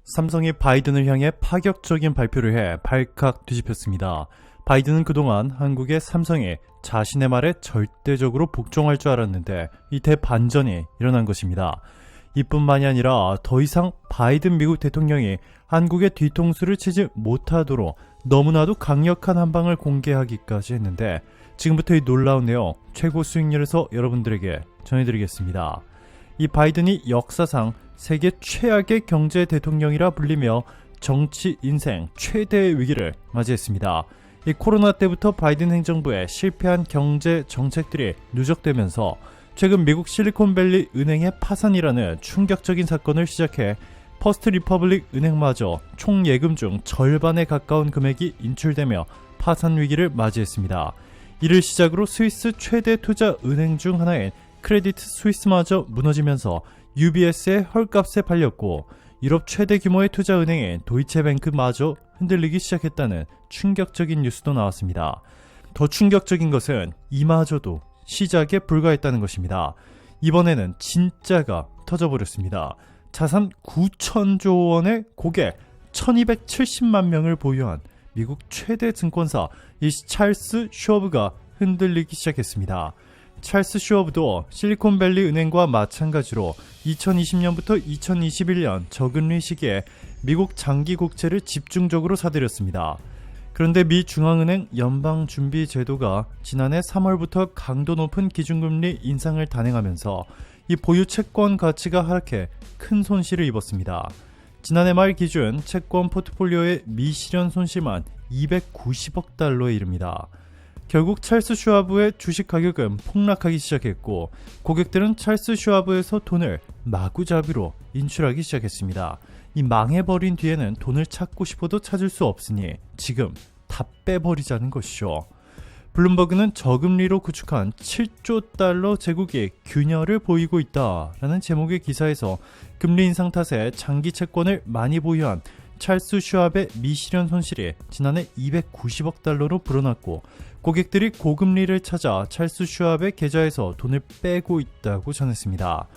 삼성이 바이든을 향해 파격적인 발표를 해 발칵 뒤집혔습니다. 바이든은 그동안 한국의 삼성이 자신의 말에 절대적으로 복종할 줄 알았는데 이 대반전이 일어난 것입니다. 이뿐만이 아니라 더 이상 바이든 미국 대통령이 한국의 뒤통수를 치지 못하도록 너무나도 강력한 한방을 공개하기까지 했는데 지금부터 이 놀라운 내용 최고 수익률에서 여러분들에게 전해드리겠습니다. 이 바이든이 역사상 세계 최악의 경제 대통령이라 불리며 정치 인생 최대의 위기를 맞이했습니다. 이 코로나 때부터 바이든 행정부의 실패한 경제 정책들이 누적되면서 최근 미국 실리콘밸리 은행의 파산이라는 충격적인 사건을 시작해 퍼스트 리퍼블릭 은행마저 총 예금 중 절반에 가까운 금액이 인출되며 파산 위기를 맞이했습니다. 이를 시작으로 스위스 최대 투자 은행 중 하나인 크레디트 스위스마저 무너지면서 UBS의 헐값에 팔렸고 유럽 최대 규모의 투자 은행인 도이체뱅크마저 흔들리기 시작했다는 충격적인 뉴스도 나왔습니다. 더 충격적인 것은 이마저도 시작에 불과했다는 것입니다. 이번에는 진짜가 터져버렸습니다. 자산 9천조 원의 고객 1270만 명을 보유한 미국 최대 증권사 이 찰스 슈워브가 흔들리기 시작했습니다. 찰스 슈워브도 실리콘밸리 은행과 마찬가지로 2020년부터 2021년 저금리 시기에 미국 장기 국채를 집중적으로 사들였습니다. 그런데 미 중앙은행 연방준비제도가 지난해 3월부터 강도 높은 기준금리 인상을 단행하면서 이 보유 채권 가치가 하락해 큰 손실을 입었습니다. 지난해 말 기준 채권 포트폴리오의 미실현 손실만 290억 달러에 이릅니다. 결국 찰스 슈와브의 주식 가격은 폭락하기 시작했고 고객들은 찰스 슈와브에서 돈을 마구잡이로 인출하기 시작했습니다. 이 망해버린 뒤에는 돈을 찾고 싶어도 찾을 수 없으니 지금 다 빼버리자는 것이죠. 블룸버그는 저금리로 구축한 7조 달러 제국이 균열을 보이고 있다라는 제목의 기사에서 금리 인상 탓에 장기 채권을 많이 보유한 찰스 슈왑의 미실현 손실이 지난해 290억 달러로 불어났고 고객들이 고금리를 찾아 찰스 슈왑의 계좌에서 돈을 빼고 있다고 전했습니다.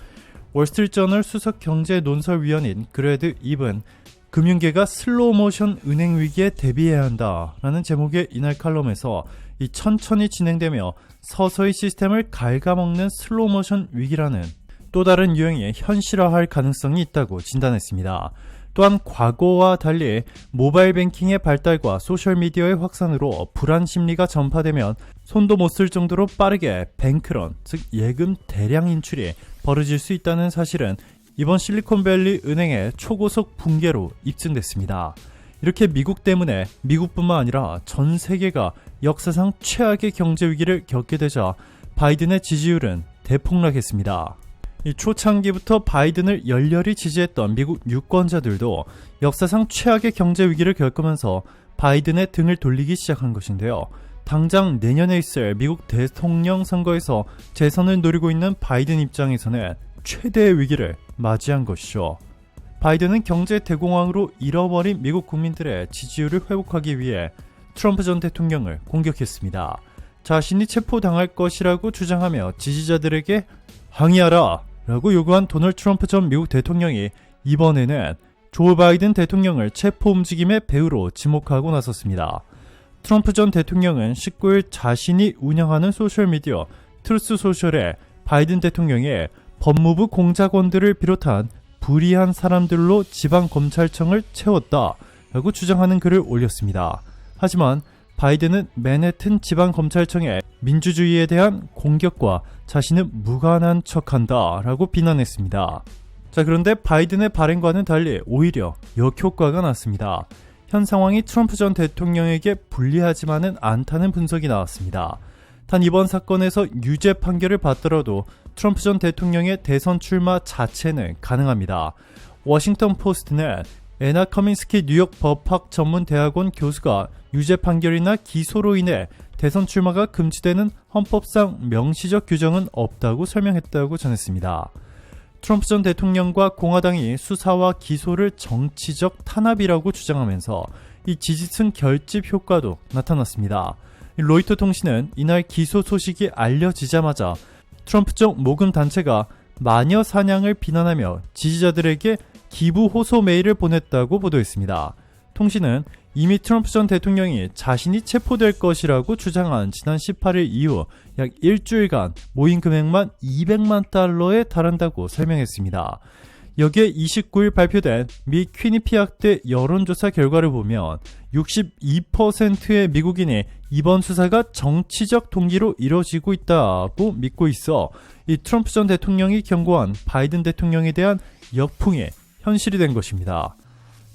월스트리트저널 수석 경제 논설위원인 그레드 입은 금융계가 슬로우 모션 은행 위기에 대비해야 한다라는 제목의 이날 칼럼에서 이 천천히 진행되며 서서히 시스템을 갉아먹는 슬로우 모션 위기라는 또 다른 유형이 현실화할 가능성이 있다고 진단했습니다. 또한 과거와 달리 모바일 뱅킹의 발달과 소셜미디어의 확산으로 불안 심리가 전파되면 손도 못 쓸 정도로 빠르게 뱅크런, 즉 예금 대량 인출이 벌어질 수 있다는 사실은 이번 실리콘밸리 은행의 초고속 붕괴로 입증됐습니다. 이렇게 미국 때문에 미국뿐만 아니라 전 세계가 역사상 최악의 경제 위기를 겪게 되자 바이든의 지지율은 대폭락했습니다. 이 초창기부터 바이든을 열렬히 지지했던 미국 유권자들도 역사상 최악의 경제 위기를 겪으면서 바이든의 등을 돌리기 시작한 것인데요. 당장 내년에 있을 미국 대통령 선거에서 재선을 노리고 있는 바이든 입장에서는 최대의 위기를 맞이한 것이죠. 바이든은 경제 대공황으로 잃어버린 미국 국민들의 지지율을 회복하기 위해 트럼프 전 대통령을 공격했습니다. 자신이 체포당할 것이라고 주장하며 지지자들에게 항의하라 라고 요구한 도널드 트럼프 전 미국 대통령이 이번에는 조 바이든 대통령을 체포 움직임의 배후로 지목하고 나섰습니다. 트럼프 전 대통령은 19일 자신이 운영하는 소셜미디어 트루스 소셜에 바이든 대통령의 법무부 공작원들을 비롯한 불의한 사람들로 지방검찰청을 채웠다라고 주장하는 글을 올렸습니다. 하지만 바이든은 맨해튼 지방검찰청의 민주주의에 대한 공격과 자신은 무관한 척한다라고 비난했습니다. 자, 그런데 바이든의 발행과는 달리 오히려 역효과가 났습니다. 현 상황이 트럼프 전 대통령에게 불리하지만은 않다는 분석이 나왔습니다. 단 이번 사건에서 유죄 판결을 받더라도 트럼프 전 대통령의 대선 출마 자체는 가능합니다. 워싱턴 포스트는 애나 커민스키 뉴욕 법학 전문대학원 교수가 유죄 판결이나 기소로 인해 대선 출마가 금지되는 헌법상 명시적 규정은 없다고 설명했다고 전했습니다. 트럼프 전 대통령과 공화당이 수사와 기소를 정치적 탄압이라고 주장하면서 이 지지층 결집 효과도 나타났습니다. 로이터 통신은 이날 기소 소식이 알려지자마자 트럼프 쪽 모금 단체가 마녀 사냥을 비난하며 지지자들에게 기부 호소 메일을 보냈다고 보도했습니다. 통신은 이미 트럼프 전 대통령이 자신이 체포될 것이라고 주장한 지난 18일 이후 약 일주일간 모인 금액만 200만 달러에 달한다고 설명했습니다. 여기에 29일 발표된 미 퀴니피악대 여론조사 결과를 보면 62%의 미국인이 이번 수사가 정치적 동기로 이뤄지고 있다고 믿고 있어 이 트럼프 전 대통령이 경고한 바이든 대통령에 대한 역풍이 현실이 된 것입니다.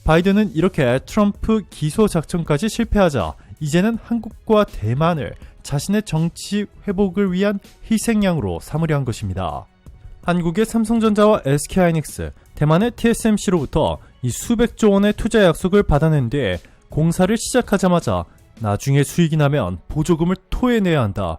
바이든은 이렇게 트럼프 기소 작전까지 실패하자 이제는 한국과 대만을 자신의 정치 회복을 위한 희생양으로 삼으려 한 것입니다. 한국의 삼성전자와 SK하이닉스, 대만의 TSMC로부터 이 수백조 원의 투자 약속을 받아낸 뒤에 공사를 시작하자마자 나중에 수익이 나면 보조금을 토해내야 한다.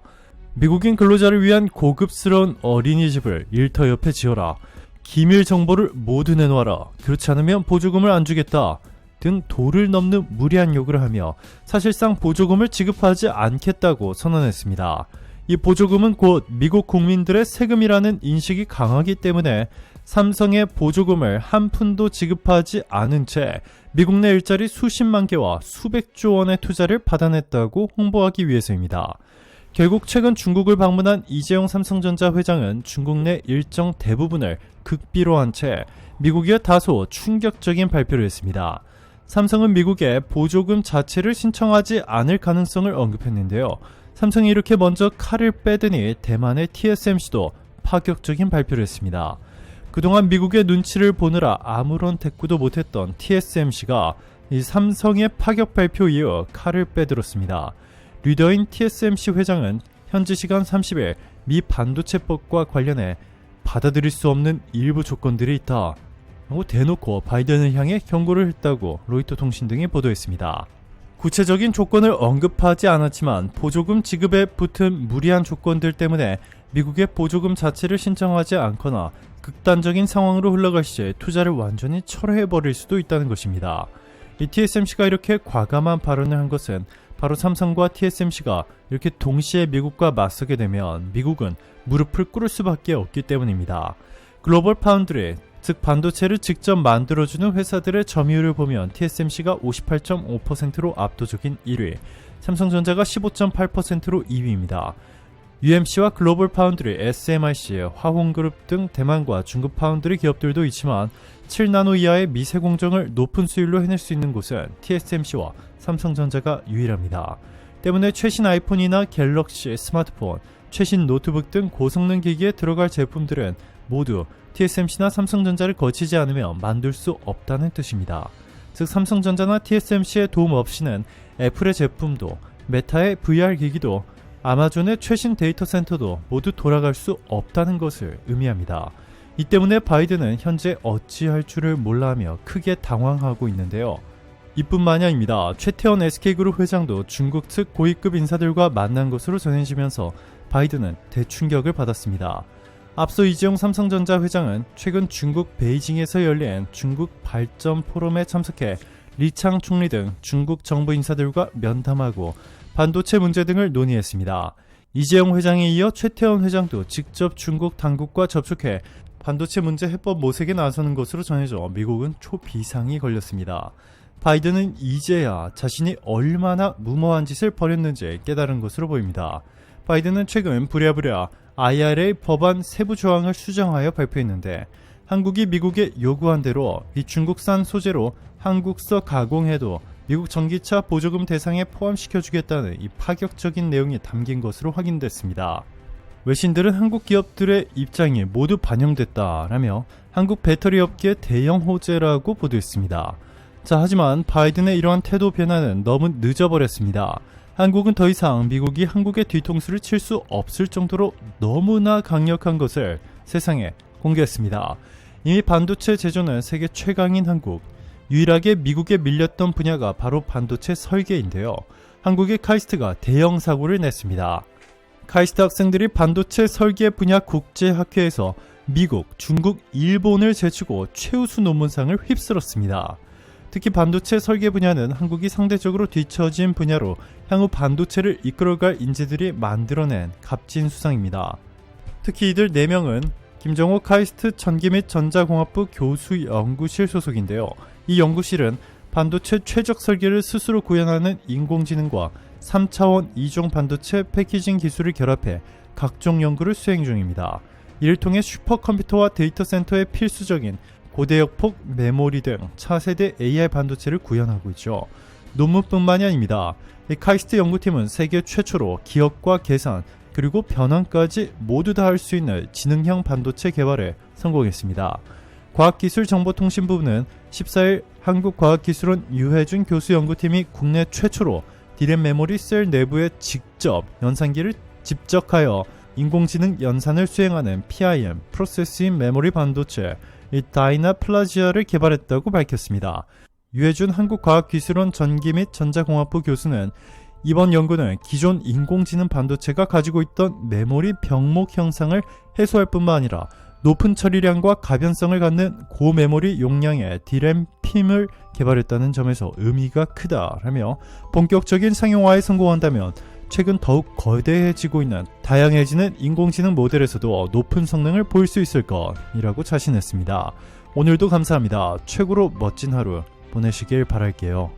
미국인 근로자를 위한 고급스러운 어린이집을 일터 옆에 지어라. 기밀 정보를 모두 내놓아라. 그렇지 않으면 보조금을 안 주겠다. 등 도를 넘는 무리한 요구를 하며 사실상 보조금을 지급하지 않겠다고 선언했습니다. 이 보조금은 곧 미국 국민들의 세금이라는 인식이 강하기 때문에 삼성의 보조금을 한 푼도 지급하지 않은 채 미국 내 일자리 수십만 개와 수백조 원의 투자를 받아냈다고 홍보하기 위해서입니다. 결국 최근 중국을 방문한 이재용 삼성전자 회장은 중국 내 일정 대부분을 극비로 한 채 미국에 다소 충격적인 발표를 했습니다. 삼성은 미국에 보조금 자체를 신청하지 않을 가능성을 언급했는데요. 삼성이 이렇게 먼저 칼을 빼더니 대만의 TSMC도 파격적인 발표를 했습니다. 그동안 미국의 눈치를 보느라 아무런 대꾸도 못했던 TSMC가 이 삼성의 파격 발표 이후 칼을 빼들었습니다. 리더인 TSMC 회장은 현지 시간 30일 미 반도체법과 관련해 받아들일 수 없는 일부 조건들이 있다 하고 대놓고 바이든을 향해 경고를 했다고 로이터 통신 등이 보도했습니다. 구체적인 조건을 언급하지 않았지만 보조금 지급에 붙은 무리한 조건들 때문에 미국의 보조금 자체를 신청하지 않거나 극단적인 상황으로 흘러갈 시에 투자를 완전히 철회해버릴 수도 있다는 것입니다. 이 TSMC가 이렇게 과감한 발언을 한 것은 바로 삼성과 TSMC가 이렇게 동시에 미국과 맞서게 되면 미국은 무릎을 꿇을 수밖에 없기 때문입니다. 글로벌 파운드리, 즉 반도체를 직접 만들어주는 회사들의 점유율을 보면 TSMC가 58.5%로 압도적인 1위, 삼성전자가 15.8%로 2위입니다. UMC와 글로벌 파운드리, SMIC, 화홍그룹 등 대만과 중국 파운드리 기업들도 있지만 7나노 이하의 미세 공정을 높은 수율로 해낼 수 있는 곳은 TSMC와 삼성전자가 유일합니다. 때문에 최신 아이폰이나 갤럭시 스마트폰, 최신 노트북 등 고성능 기기에 들어갈 제품들은 모두 TSMC나 삼성전자를 거치지 않으면 만들 수 없다는 뜻입니다. 즉 삼성전자나 TSMC의 도움 없이는 애플의 제품도, 메타의 VR 기기도, 아마존의 최신 데이터 센터도 모두 돌아갈 수 없다는 것을 의미합니다. 이 때문에 바이든은 현재 어찌할 줄을 몰라하며 크게 당황하고 있는데요. 이뿐만이 아닙니다. 최태원 SK그룹 회장도 중국 측 고위급 인사들과 만난 것으로 전해지면서 바이든은 대충격을 받았습니다. 앞서 이재용 삼성전자 회장은 최근 중국 베이징에서 열린 중국 발전 포럼에 참석해 리창 총리 등 중국 정부 인사들과 면담하고 반도체 문제 등을 논의했습니다. 이재용 회장에 이어 최태원 회장도 직접 중국 당국과 접촉해 반도체 문제 해법 모색에 나서는 것으로 전해져 미국은 초비상이 걸렸습니다. 바이든은 이제야 자신이 얼마나 무모한 짓을 벌였는지 깨달은 것으로 보입니다. 바이든은 최근 부랴부랴 IRA 법안 세부 조항을 수정하여 발표했는데 한국이 미국에 요구한 대로 이 중국산 소재로 한국서 가공해도 미국 전기차 보조금 대상에 포함시켜주겠다는 이 파격적인 내용이 담긴 것으로 확인됐습니다. 외신들은 한국 기업들의 입장이 모두 반영됐다라며 한국 배터리 업계의 대형 호재라고 보도했습니다. 자, 하지만 바이든의 이러한 태도 변화는 너무 늦어버렸습니다. 한국은 더 이상 미국이 한국의 뒤통수를 칠 수 없을 정도로 너무나 강력한 것을 세상에 공개했습니다. 이미 반도체 제조는 세계 최강인 한국, 유일하게 미국에 밀렸던 분야가 바로 반도체 설계인데요. 한국의 카이스트가 대형 사고를 냈습니다. 카이스트 학생들이 반도체 설계 분야 국제학회에서 미국, 중국, 일본을 제치고 최우수 논문상을 휩쓸었습니다. 특히 반도체 설계 분야는 한국이 상대적으로 뒤처진 분야로 향후 반도체를 이끌어갈 인재들이 만들어낸 값진 수상입니다. 특히 이들 4명은 김정호 카이스트 전기 및 전자공학부 교수 연구실 소속인데요. 이 연구실은 반도체 최적 설계를 스스로 구현하는 인공지능과 3차원 이중 반도체 패키징 기술을 결합해 각종 연구를 수행 중입니다. 이를 통해 슈퍼컴퓨터와 데이터 센터에 필수적인 고대역폭 메모리 등 차세대 AI 반도체를 구현하고 있죠. 논문뿐만이 아닙니다. 이 카이스트 연구팀은 세계 최초로 기억과 계산 그리고 변환까지 모두 다 할 수 있는 지능형 반도체 개발에 성공했습니다. 과학기술정보통신부는 14일 한국과학기술원 유해준 교수 연구팀이 국내 최초로 D램 메모리 셀 내부에 직접 연산기를 집적하여 인공지능 연산을 수행하는 PIM 프로세싱 메모리 반도체 이 다이나플라지아를 개발했다고 밝혔습니다. 유해준 한국과학기술원 전기 및 전자공학부 교수는 이번 연구는 기존 인공지능 반도체가 가지고 있던 메모리 병목 형상을 해소할 뿐만 아니라 높은 처리량과 가변성을 갖는 고메모리 용량의 D램 PIM을 개발했다는 점에서 의미가 크다라며 본격적인 상용화에 성공한다면 최근 더욱 거대해지고 있는 다양해지는 인공지능 모델에서도 높은 성능을 보일 수 있을 것이라고 자신했습니다. 오늘도 감사합니다. 최고로 멋진 하루 보내시길 바랄게요.